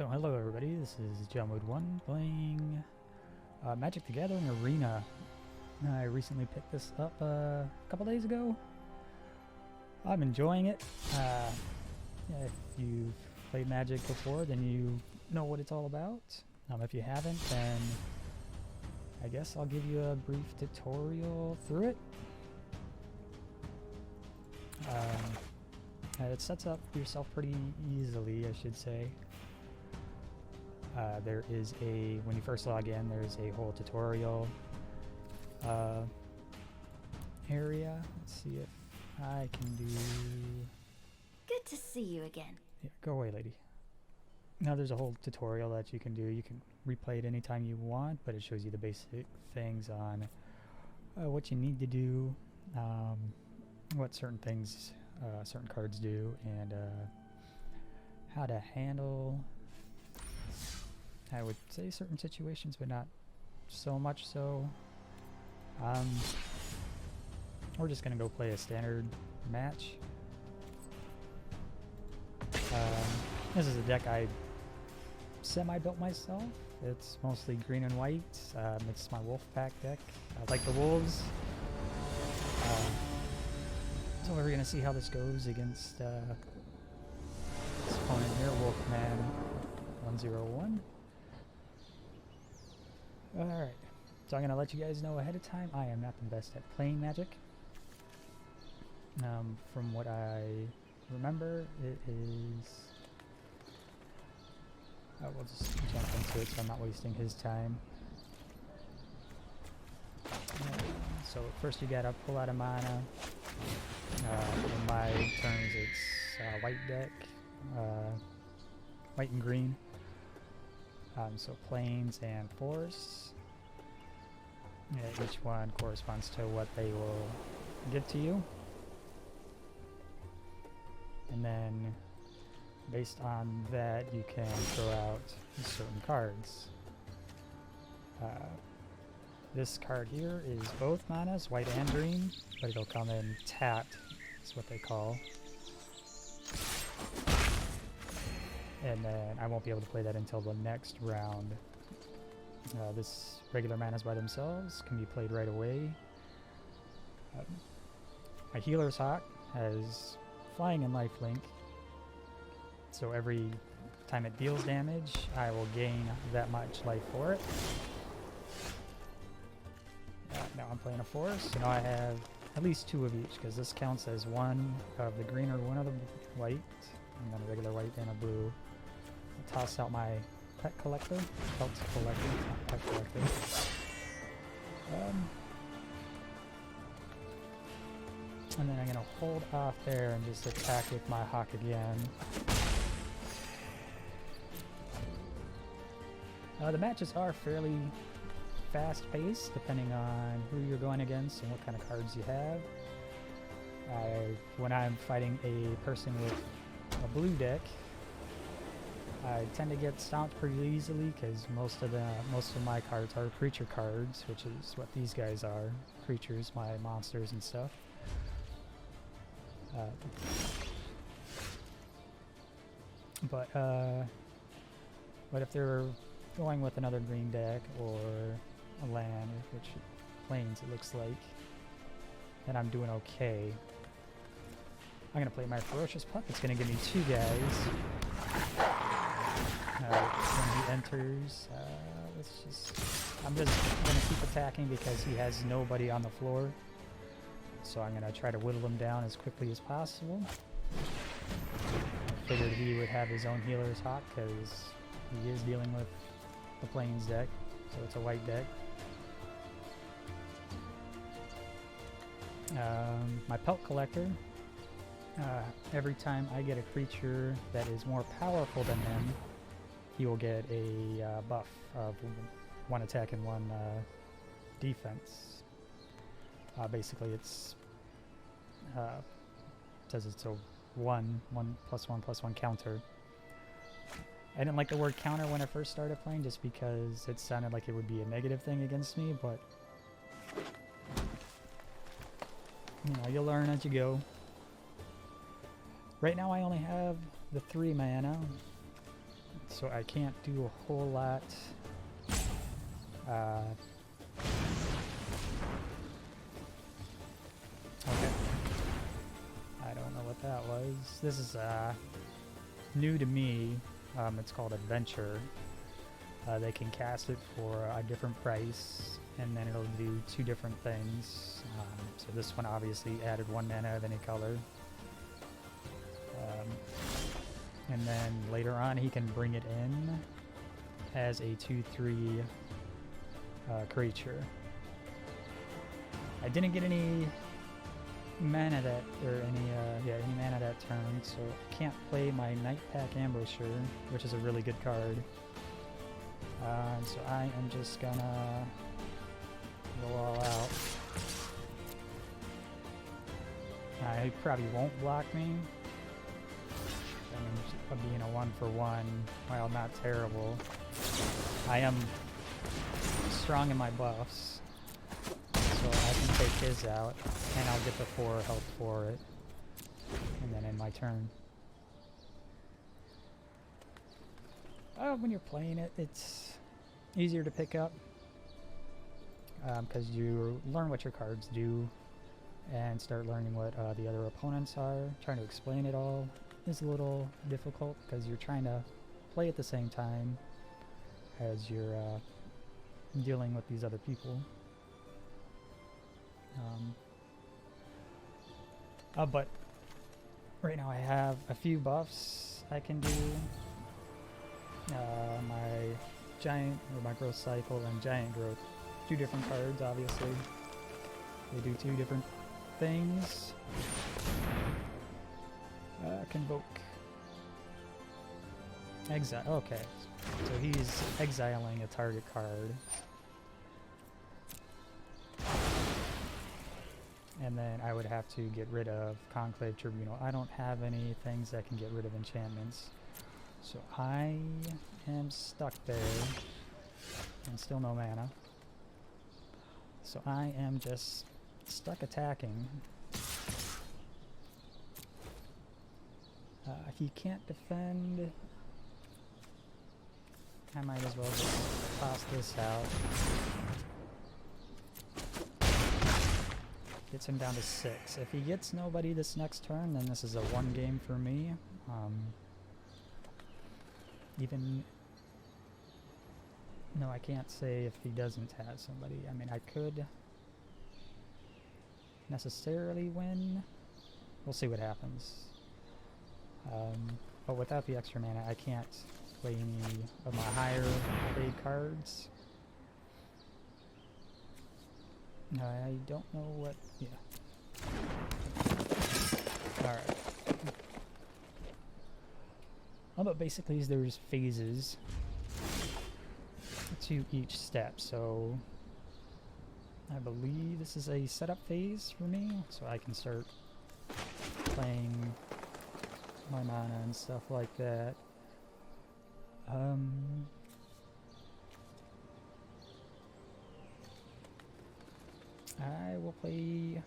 So hello everybody, this is Mode 1 playing Magic the Gathering Arena. I recently picked this up a couple days ago. I'm enjoying it. If you've played Magic before, then you know what it's all about. If you haven't, then I guess I'll give you a brief tutorial through it. It sets up yourself pretty easily, I should say. There is when you first log in, there's a whole tutorial area. Let's see if I can do... Good to see you again. Yeah, go away, lady. Now there's a whole tutorial that you can do. You can replay it anytime you want, but it shows you the basic things on what you need to do, what certain things, certain cards do, and how to handle, I would say, certain situations, but not so much so. We're just gonna go play a standard match. This is a deck I semi-built myself. It's mostly green and white. It's my wolf pack deck. I like the wolves. So we're gonna see how this goes against this opponent here, Wolfman 101. Alright, so I'm going to let you guys know ahead of time, I am not the best at playing Magic. From what I remember, it is... we'll just jump into it so I'm not wasting his time. So first you gotta pull out a mana. In my terms it's white deck, white and green. So plains and forests. Each one corresponds to what they will give to you. And then based on that you can throw out certain cards. This card here is both manas, white and green, but it'll come in tapped, is what they call. And then I won't be able to play that until the next round. This regular manas by themselves can be played right away. My Healer's Hawk has flying and lifelink, so every time it deals damage, I will gain that much life for it. Now I'm playing a forest, so now I have at least two of each, because this counts as one of the green or one of the white, and then a regular white and a blue. I'll toss out my pet collector, not pet collector. And then I'm going to hold off there and just attack with my hawk again. The matches are fairly fast-paced, depending on who you're going against and what kind of cards you have. When I'm fighting a person with a blue deck, I tend to get stomped pretty easily because most of my cards are creature cards, which is what these guys are, creatures, my monsters and stuff. But if they're going with another green deck or a land, which plains it looks like, then I'm doing okay. I'm gonna play my Ferocious Pup. It's gonna give me two guys. When he enters, I'm just gonna keep attacking because he has nobody on the floor. So I'm gonna try to whittle him down as quickly as possible. I figured he would have his own Healer's Hawk because he is dealing with the Plains deck, so it's a white deck. My Pelt Collector, every time I get a creature that is more powerful than him, he will get a buff of one attack and one defense. Basically it's says it's a 1+1+1 counter. I didn't like the word counter when I first started playing just because it sounded like it would be a negative thing against me, but you know, you'll learn as you go. Right now I only have the 3 mana, So I can't do a whole lot. Okay. I don't know what that was. This is new to me. It's called Adventure. They can cast it for a different price, and then it'll do 2 different things. So this one obviously added 1 mana of any color. And then later on he can bring it in as a 2/3 creature. I didn't get any mana that, or any mana that turn, so I can't play my Night Pack Ambusher, which is a really good card. So I am just gonna go all out. He probably won't block me. I mean, being a 1/1, while not terrible, I am strong in my buffs, so I can take his out, and I'll get the 4 health for it, and then end my turn. When you're playing it, it's easier to pick up, because you learn what your cards do, and start learning what the other opponents are. Trying to explain it all is a little difficult, because you're trying to play at the same time as you're dealing with these other people. But right now I have a few buffs I can do. My Giant, or my Growth Cycle, and Giant Growth. 2 different cards, obviously. They do 2 different things. Convoke. Exile. Okay. So he's exiling a target card. And then I would have to get rid of Conclave Tribunal. I don't have any things that can get rid of enchantments. So I am stuck there. And still no mana. So I am just stuck attacking. He can't defend. I might as well just toss this out. Gets him down to 6. If he gets nobody this next turn, then this is a 1 game for me. No, I can't say if he doesn't have somebody. I mean, I could necessarily win. We'll see what happens. But without the extra mana, I can't play any of my higher paid cards. No, I don't know what... yeah. Alright. But basically there's phases to each step, so I believe this is a setup phase for me, so I can start playing my mana and stuff like that. I will play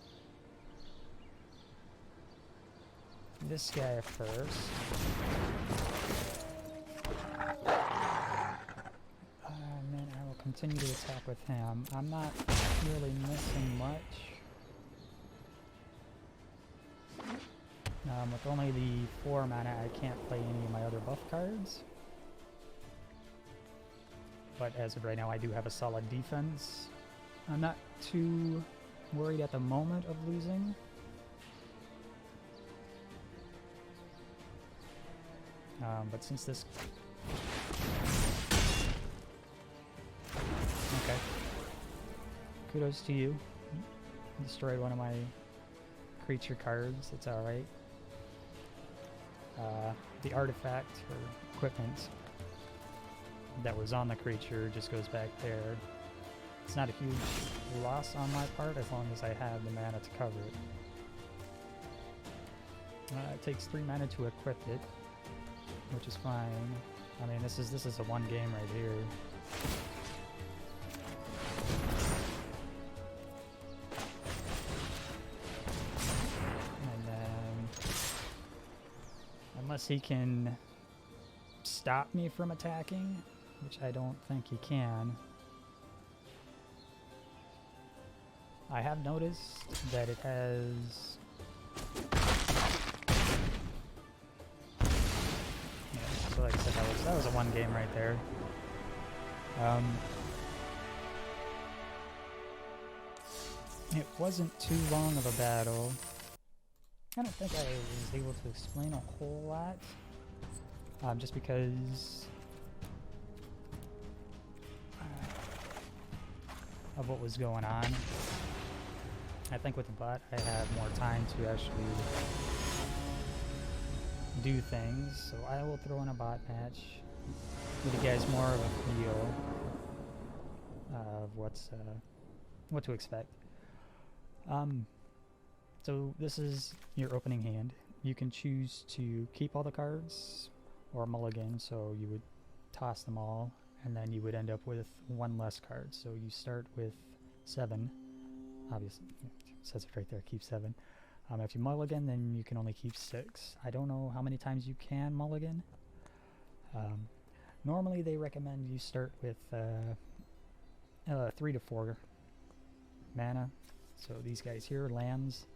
this guy first. And then I will continue to attack with him. I'm not really missing much. With only the 4 mana, I can't play any of my other buff cards. But as of right now, I do have a solid defense. I'm not too worried at the moment of losing. But since this... okay. Kudos to you. Destroyed one of my creature cards. It's alright. The artifact or equipment that was on the creature just goes back there. It's not a huge loss on my part as long as I have the mana to cover it. It takes 3 mana to equip it, which is fine. I mean, this is a 1 game right here. And then, unless he can stop me from attacking, which I don't think he can. I have noticed that it has... Yeah, so like I said, that was a one game right there. It wasn't too long of a battle. I don't think I was able to explain a whole lot, just because of what was going on. I think with the bot, I have more time to actually do things, so I will throw in a bot match, give you guys more of a feel of what to expect. So this is your opening hand. You can choose to keep all the cards or mulligan, so you would toss them all and then you would end up with one less card. So you start with 7, obviously, it says it right there, keep 7. If you mulligan, then you can only keep 6. I don't know how many times you can mulligan. Normally they recommend you start with 3 to 4 mana. So these guys here, lands.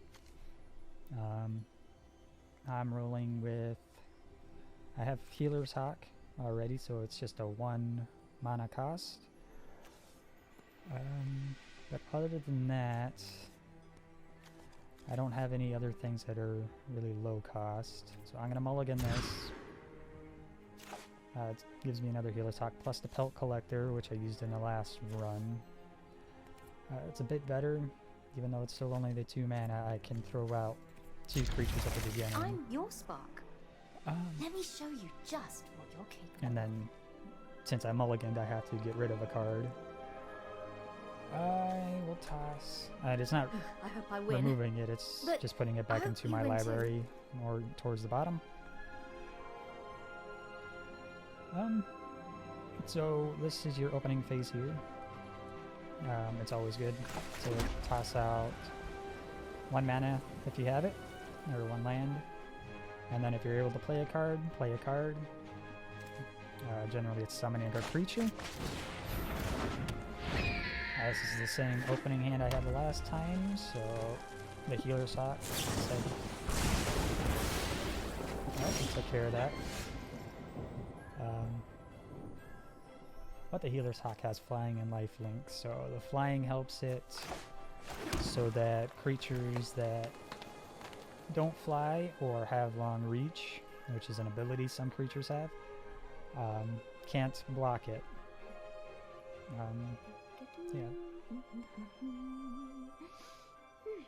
I'm rolling with... I have Healer's Hawk already, so it's just a 1 mana cost. But other than that, I don't have any other things that are really low cost. So I'm going to mulligan this. It gives me another Healer's Hawk, plus the Pelt Collector, which I used in the last run. It's a bit better, even though it's still only the 2 mana. I can throw out 2 creatures at the beginning. I'm your spark. Let me show you just what you're capable. And then, since I mulliganed, I have to get rid of a card. I will toss. It's not I hope I win. removing it, it's But just putting it back I hope into you my win too. library, more towards the bottom. So this is your opening phase here. It's always good to toss out 1 mana if you have it, or 1 land. And then if you're able to play a card, play a card. Generally it's summoning a creature. This is the same opening hand I had the last time, so the Healer's Hawk. Well, we took care of that. But the Healer's Hawk has flying and lifelink, so the flying helps it so that creatures that don't fly or have long reach, which is an ability some creatures have, can't block it. Yeah.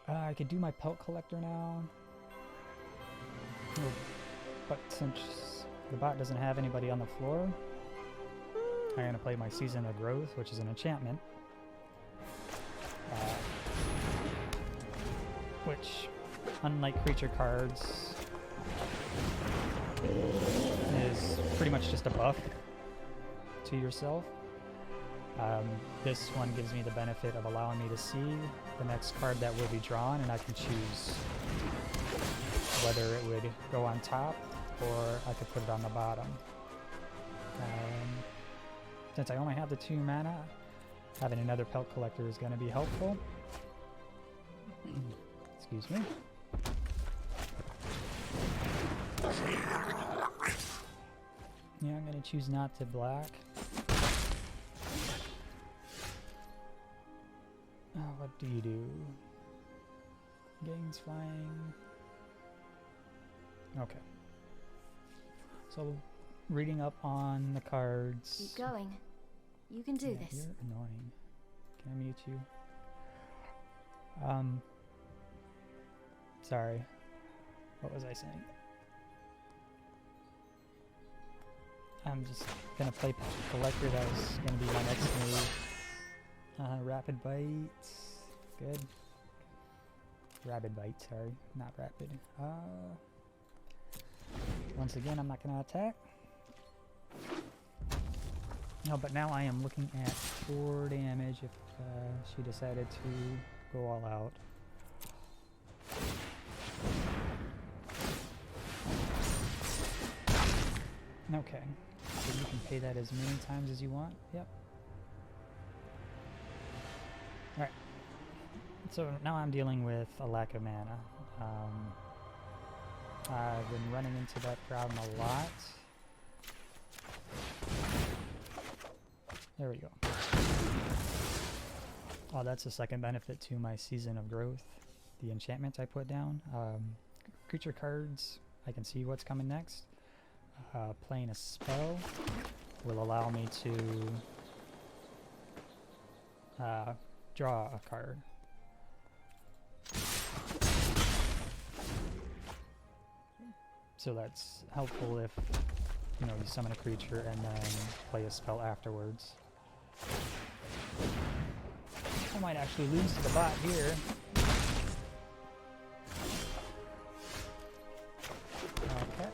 I could do my Pelt Collector now, but since the bot doesn't have anybody on the floor, I'm going to play my Season of Growth, which is an enchantment, which, unlike creature cards, is pretty much just a buff to yourself. This one gives me the benefit of allowing me to see the next card that will be drawn, and I can choose whether it would go on top or I could put it on the bottom. Since I only have the 2 mana, having another Pelt Collector is going to be helpful. Excuse me. Yeah, I'm going to choose not to black. What do you do? Gains flying. Okay. So, reading up on the cards. Keep going. You can do Yeah, this. You're annoying. Can I mute you? Sorry. What was I saying? I'm just gonna play Collector. That was gonna be my next move. Rapid Bite. Good. Rapid Bite, sorry. Not Rapid. Once again, I'm not gonna attack. No, but now I am looking at 4 damage if she decided to go all out. Okay. So you can pay that as many times as you want. Yep. Alright. So now I'm dealing with a lack of mana. I've been running into that problem a lot. There we go. Oh, that's the second benefit to my Season of Growth. The enchantments I put down. Creature cards, I can see what's coming next. Playing a spell will allow me to draw a card. So that's helpful if, you know, you summon a creature and then play a spell afterwards. I might actually lose to the bot here. Okay.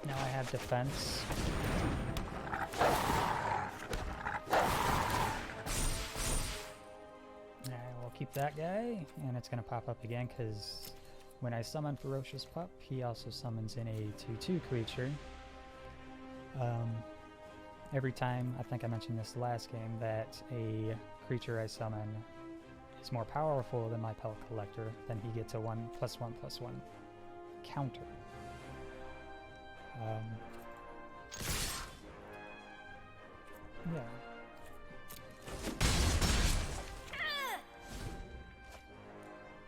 Now I have defense. We'll keep that guy, and it's going to pop up again because when I summon Ferocious Pup, he also summons in a 2/2 creature. Every time, I think I mentioned this last game, that a creature I summon is more powerful than my Pellet Collector, then he gets a 1/1/1 counter. Yeah.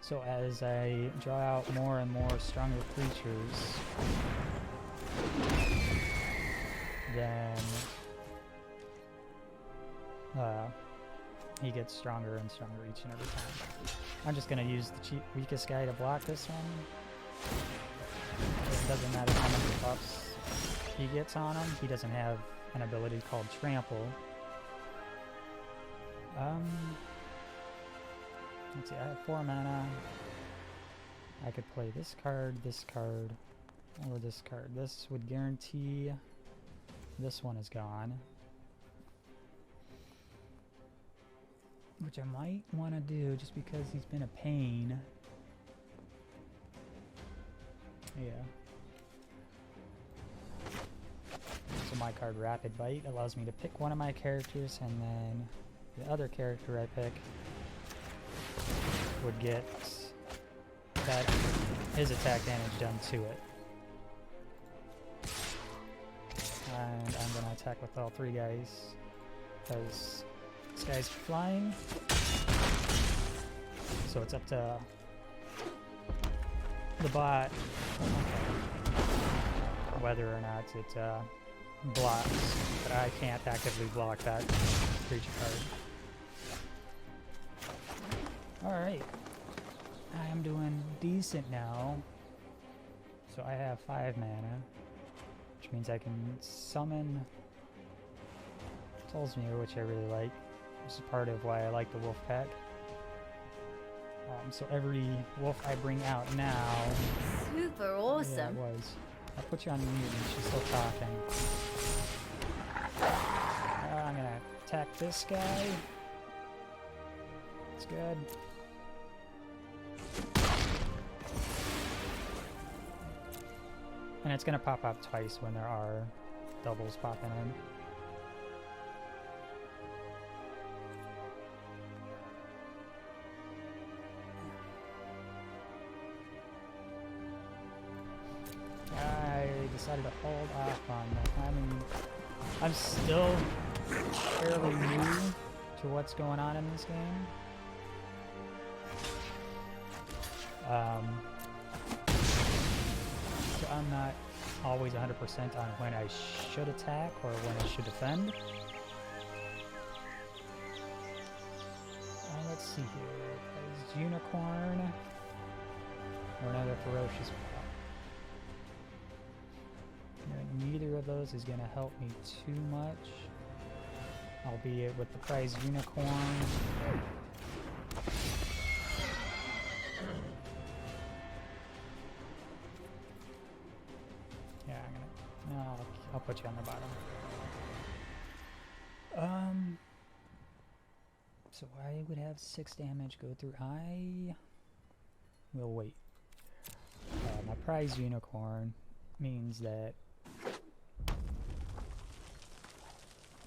So as I draw out more and more stronger creatures, then he gets stronger and stronger each and every time. I'm just going to use the weakest guy to block this one. It doesn't matter how many buffs he gets on him. He doesn't have an ability called Trample. Let's see, I have 4 mana. I could play this card, or this card. This would guarantee this one is gone. Which I might want to do just because he's been a pain. Yeah. So my card Rapid Bite allows me to pick one of my characters, and then the other character I pick would get that his attack damage done to it. And I'm gonna attack with all 3 guys because this guy's flying. So it's up to the bot whether or not it blocks, but I can't actively block that creature card. Alright, I am doing decent now. So I have 5 mana, which means I can summon Soulsmere, which I really like. This is part of why I like the wolf pack. So every wolf I bring out now... Super awesome. Yeah, it was. I'll put you on mute and she's still talking. I'm gonna attack this guy. It's good. And it's gonna pop up twice when there are doubles popping in. I decided to hold off on that. I mean, I'm still fairly new to what's going on in this game. So I'm not always 100% on when I should attack or when I should defend. Let's see here. There's Unicorn or another Ferocious Pup. Neither of those is going to help me too much, albeit with the prize Unicorn. Yeah, I'll put you on the bottom. So I would have 6 damage go through. I will wait. My prize Unicorn means that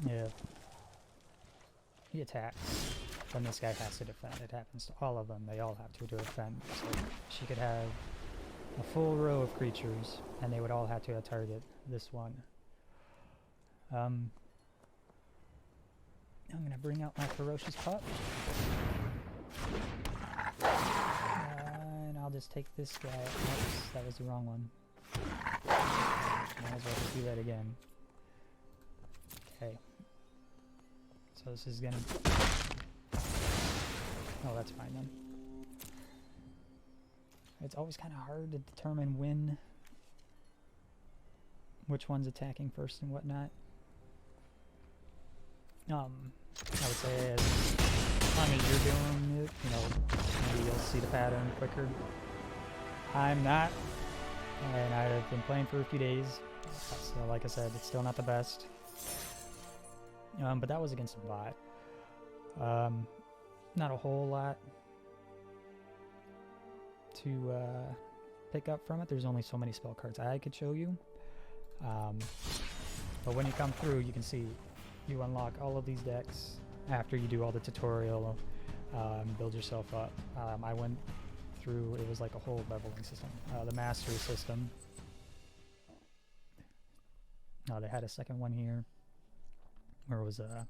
if he attacks, then this guy has to defend. It happens to all of them. They all have to defend. So she could have a full row of creatures, and they would all have to target this one. I'm gonna bring out my ferocious pup. And I'll just take this guy. Oops, that was the wrong one. Might as well just do that again. Okay. So this is gonna... Oh, that's fine then. It's always kind of hard to determine which one's attacking first and whatnot. I would say as long as you're doing it, you know, maybe you'll see the pattern quicker. I'm not, and I've been playing for a few days, so like I said, it's still not the best. But that was against a bot. Not a whole lot to pick up from it. There's only so many spell cards I could show you. But when you come through, you can see you unlock all of these decks after you do all the tutorial, build yourself up. I went through, it was like a whole leveling system. The mastery system. They had a second one here where it was a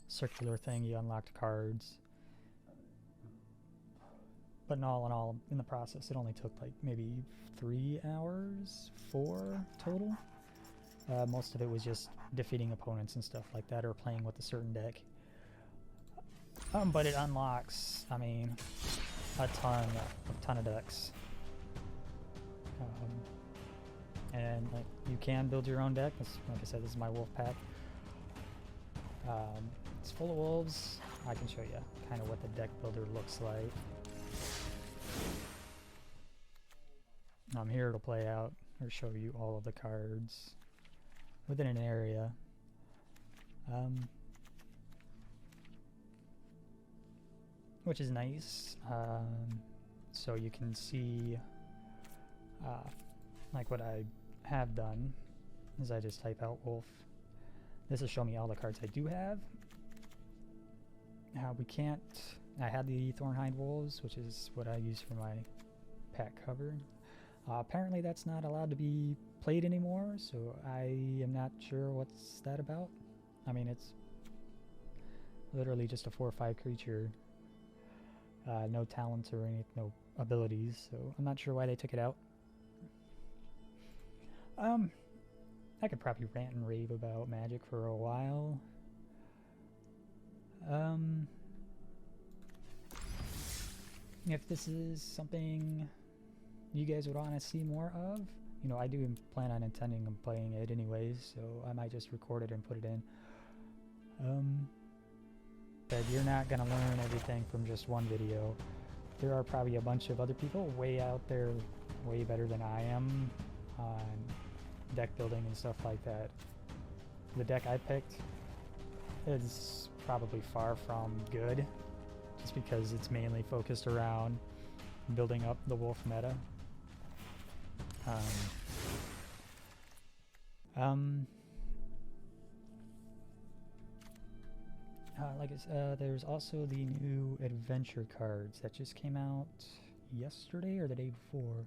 circular thing, you unlocked cards. But in all, in the process, it only took like maybe 3 hours, 4 total. Most of it was just defeating opponents and stuff like that, or playing with a certain deck. But it unlocks, I mean, a ton of decks. And like you can build your own deck. Like I said, this is my wolf pack. It's full of wolves. I can show you kind of what the deck builder looks like. I'm here to play out or show you all of the cards within an area. Which is nice. So you can see like what I have done is I just type out wolf. This will show me all the cards I do have. We can't... I had the Thornhide Wolves, which is what I use for my pack cover. Apparently that's not allowed to be played anymore, so I am not sure what's that about. I mean, it's literally just a 4 or 5 creature. No talents or any, no abilities, so I'm not sure why they took it out. I could probably rant and rave about Magic for a while. If this is something you guys would want to see more of, you know, I do plan on intending on playing it anyways, so I might just record it and put it in. But you're not gonna learn everything from just one video. There are probably a bunch of other people way out there, way better than I am on deck building and stuff like that. The deck I picked is probably far from good, just because it's mainly focused around building up the wolf meta. Like I said, there's also the new adventure cards that just came out yesterday or the day before.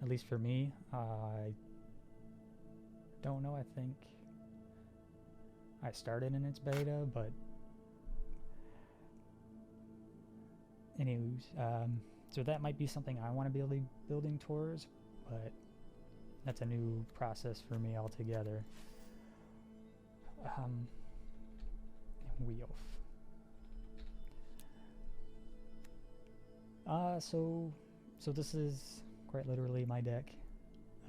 At least for me. I don't know, I think I started in its beta, but anyways, so that might be something I want to be building towards, but that's a new process for me altogether. Wheel. So this is quite literally my deck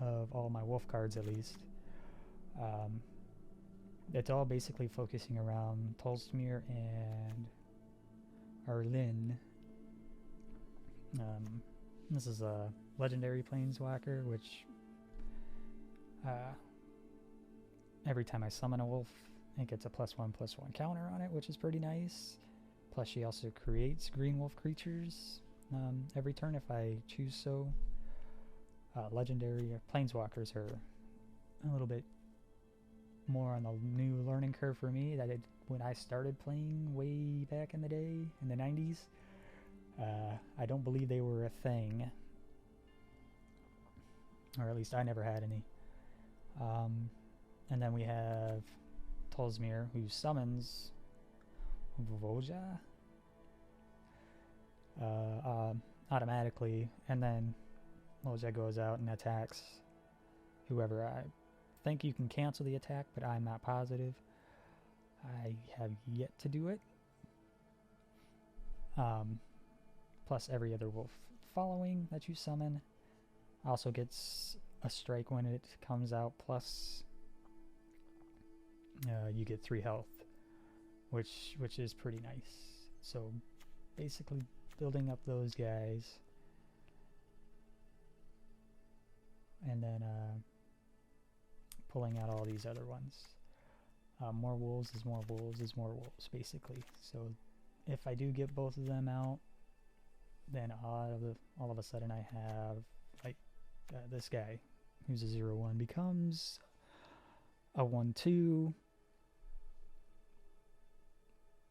of all my wolf cards, at least. It's all basically focusing around Tolstemir and Arlinn. This is a legendary planeswalker, which every time I summon a wolf, it gets a +1/+1 counter on it, which is pretty nice. Plus she also creates green wolf creatures every turn if I choose so. Legendary planeswalkers are a little bit more on the new learning curve for me that when I started playing way back in the day, in the 90s. I don't believe they were a thing. Or at least I never had any. And then we have Tolsmir, who summons Voja automatically, and then Voja goes out and attacks whoever. I think you can cancel the attack, but I'm not positive. I have yet to do it. Plus every other wolf following that you summon also gets a strike when it comes out, plus you get 3 health, which is pretty nice. So basically building up those guys, and then pulling out all these other ones. More wolves is more wolves is more wolves, basically. So if I do get both of them out, then all of a sudden I have like this guy who's a 0-1 becomes a 1-2,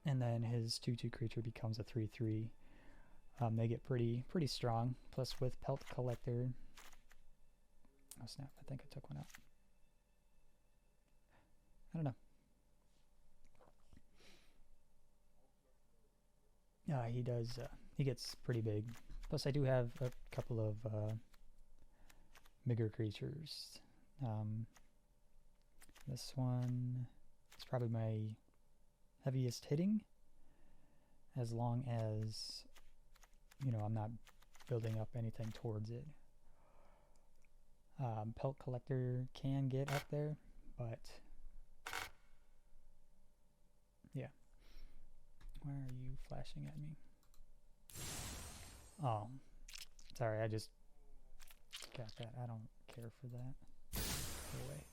and then his 2-2 creature becomes a 3-3. They get pretty strong. Plus with Pelt Collector, oh snap! I think I took one out. I don't know. He does. He gets pretty big. Plus, I do have a couple of bigger creatures. This one is probably my heaviest hitting, as long as, you know, I'm not building up anything towards it. Pelt Collector can get up there, but yeah. Why are you flashing at me? Oh, sorry, I just got that. I don't care for that. Go away.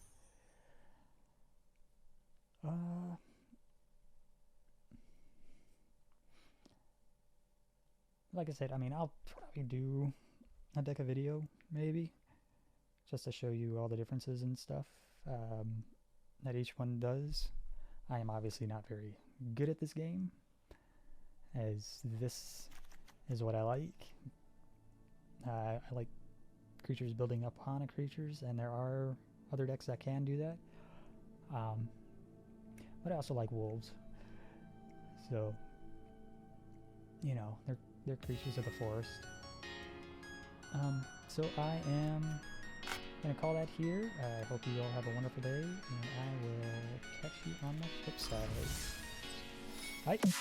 Like I said, I mean, I'll probably do a deck of video, maybe, just to show you all the differences and stuff that each one does. I am obviously not very good at this game, as this is what I like. I like creatures building up on creatures, and there are other decks that can do that. But I also like wolves. So, you know, they're creatures of the forest. So I am going to call that here. I hope you all have a wonderful day, and I will catch you on the flip side. Bye!